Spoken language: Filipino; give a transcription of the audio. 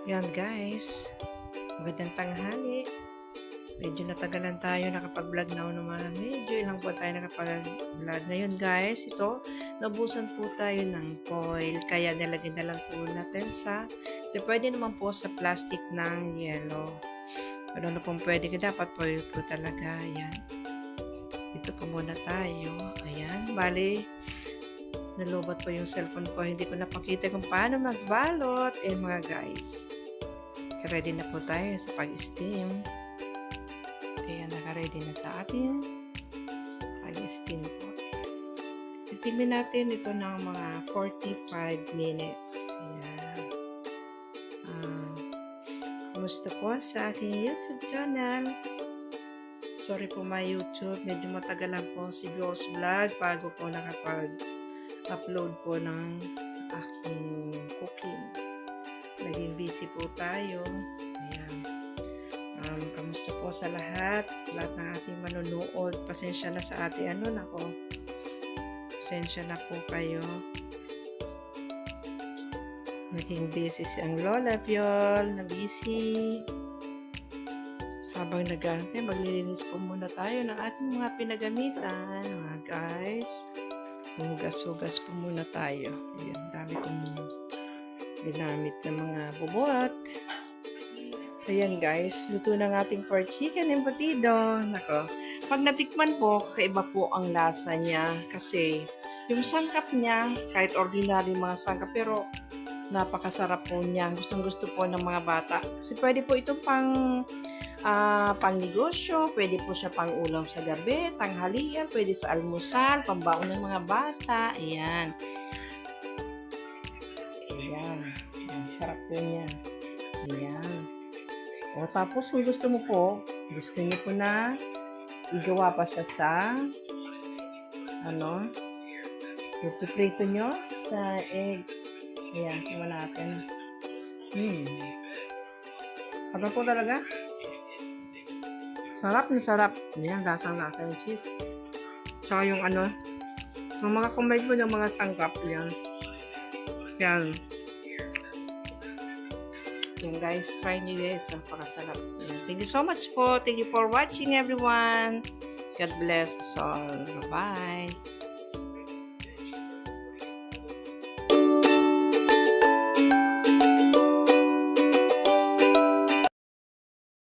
Yan guys, magandang tanghali. Medyo natagalan tayo nakapag-vlog na ako naman. Medyo ilang po tayo nakapag-vlog. Ngayon guys, ito, nabusan po tayo ng foil. Kaya nilagay na lang po natin kasi pwede naman po sa plastic ng yellow. Ano na pong pwede ka, dapat foil po talaga. Ayan. Dito po muna tayo. Ayan, bali, nalobot po yung cellphone ko. Hindi ko napakita kung paano magbalot. Mga guys, ready na po tayo sa pag-steam. Ayan, naka-ready na sa ating pag-steam po. Steamin natin ito ng mga 45 minutes. Ayan. Kumusta po sa aking YouTube channel? Sorry po my YouTube, medyo matagalan po si Girls Vlog bago po nakapag-upload po ng aking cooking. Naging busy po tayo. Ayan. Kamusta po sa lahat ng ating manunood. Pasensya na sa ating pasensya na po kayo. Naging busy si ang Lola Piol, na busy. Habang nag-aantay, maglilinis po muna tayo ng ating mga pinagamitan. Mga guys, hugas-hugas po muna tayo. Ayan, dami kong ginamit na mga bubot. Ayan guys, luto ng ating pork chicken embutido. Nako, pag natikman po, kakaiba po ang lasa niya. Kasi yung sangkap niya, kahit ordinary mga sangkap, pero napakasarap po niya. Gustong-gusto po ng mga bata. Kasi pwede po itong pang negosyo, pwede po siya pang ulam sa gabi, tanghalian, pwede sa almusal, pambaon ng mga bata. Ayan. Ayan. Ang sarap po niya. Ayan. O tapos kung gusto niyo po na igawa pa siya sa ipiprito nyo sa egg. Ayan, tingnan natin. Ano po talaga? Sarap na sarap. Ayan, lasang yung cheese. Tsaka yung yung mga combine mo ng mga sangkap. Ayan. Ayan. Yan guys, try nyo guys. Napakasarap. Thank you so much po. Thank you for watching everyone. God bless us all. Bye-bye.